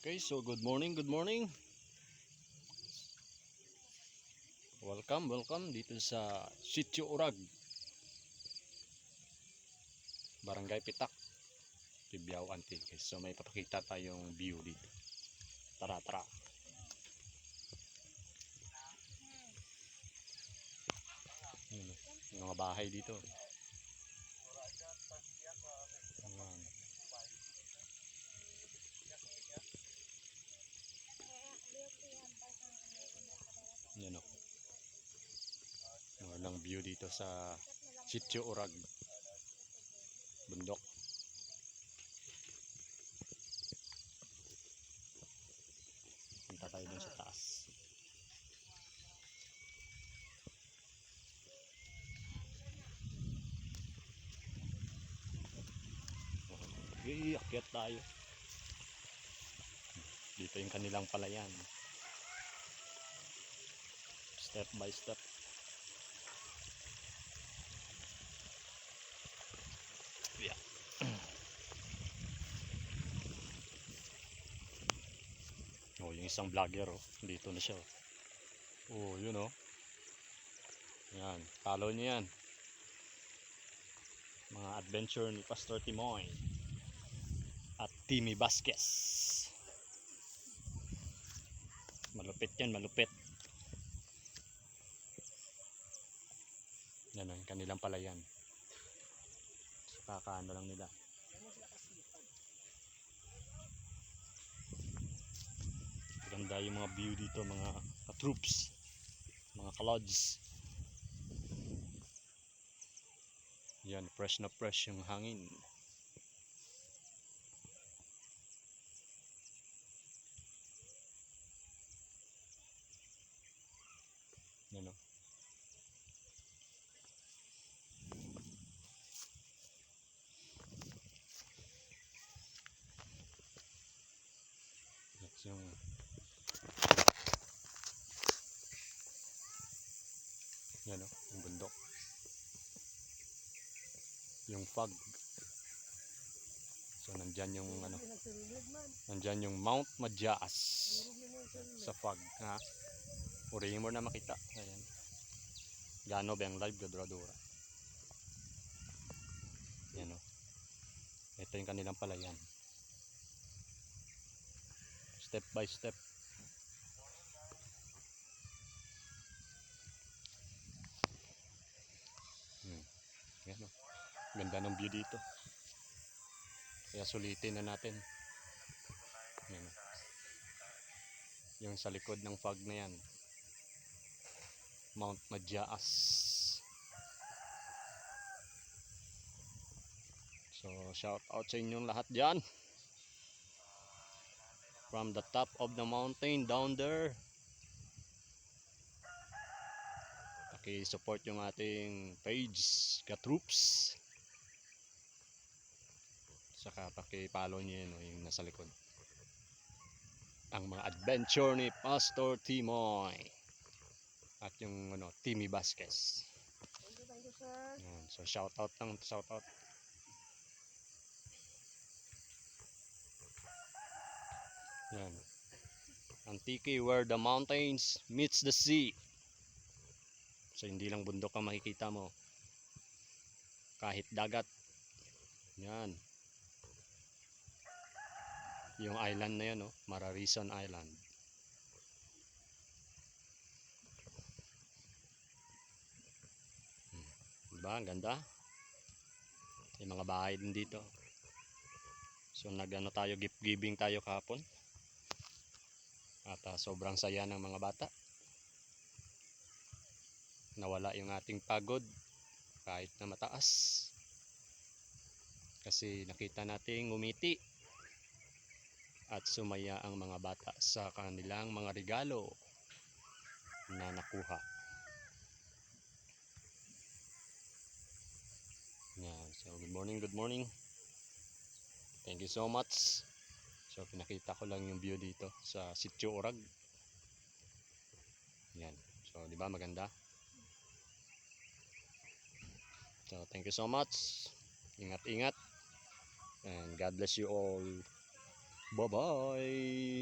Okay, so good morning, good morning. Welcome dito sa Sitio Urag, Barangay Pitak, Tibiao Antique. So may papakita tayong view dito. Tara, tara. Ayan, yung mga bahay dito. Ayan. Yan o. Walang view dito sa Sitio Urag, bundok. Punta tayo dun sa taas. Okay, akyat tayo. Dito yung kanilang palayan. Step by step. Yeah. Oh, yung isang vlogger oh, dito na siya. Oh, yun oh. Yan, follow niyo yan. Mga adventure ni Pastor Timoy at Timmy Vasquez. Malupit yan, malupit. Yan ang kanilang palayan. Kakaano lang nila. Ganda yung mga view dito, mga troops, mga ka-lodge. Yan, fresh na fresh yung hangin. Yan o. That's yung yan o, yung bundok. Yung fog. So nandyan yung ano, nandyan yung Mount Majaas sa fog, ha. Urihin mo na makita. Ayan. Gano ba yung live gadradura. Yan o. Ito yung kanilang palayan. Step by step. Yan o. Ganda ng view dito. Kaya sulitin na natin. Yan o. Yung sa likod ng fog na yan, Mount Majaas. So shout out sa inyong lahat dyan. From the top of the mountain down there. Paki-support yung ating page, Katroops. Saka paki-follow niyo yun, yung nasa likod. Ang mga adventure ni Pastor Timoy at yung ano, Timmy Vasquez. Thank you, sir. Yan. So shout out lang, shout out. Yan. Antique where the mountains meets the sea. So hindi lang bundok ang makikita mo. Kahit dagat. Yan. Yung island na yan, no? Mararison Island. Diba? Ang ganda. Yung mga bahay din dito. So nagano tayo, gift giving tayo kahapon. At sobrang saya ng mga bata. Nawala yung ating pagod kahit na mataas. Kasi nakita nating ngumiti at sumaya ang mga bata sa kanilang mga regalo na nakuha. Yan. So good morning, good morning. Thank you so much. So pinakita ko lang yung view dito sa Sitio Urag. Yan. So di ba maganda? So thank you so much. Ingat-ingat. And God bless you all. Bye-bye.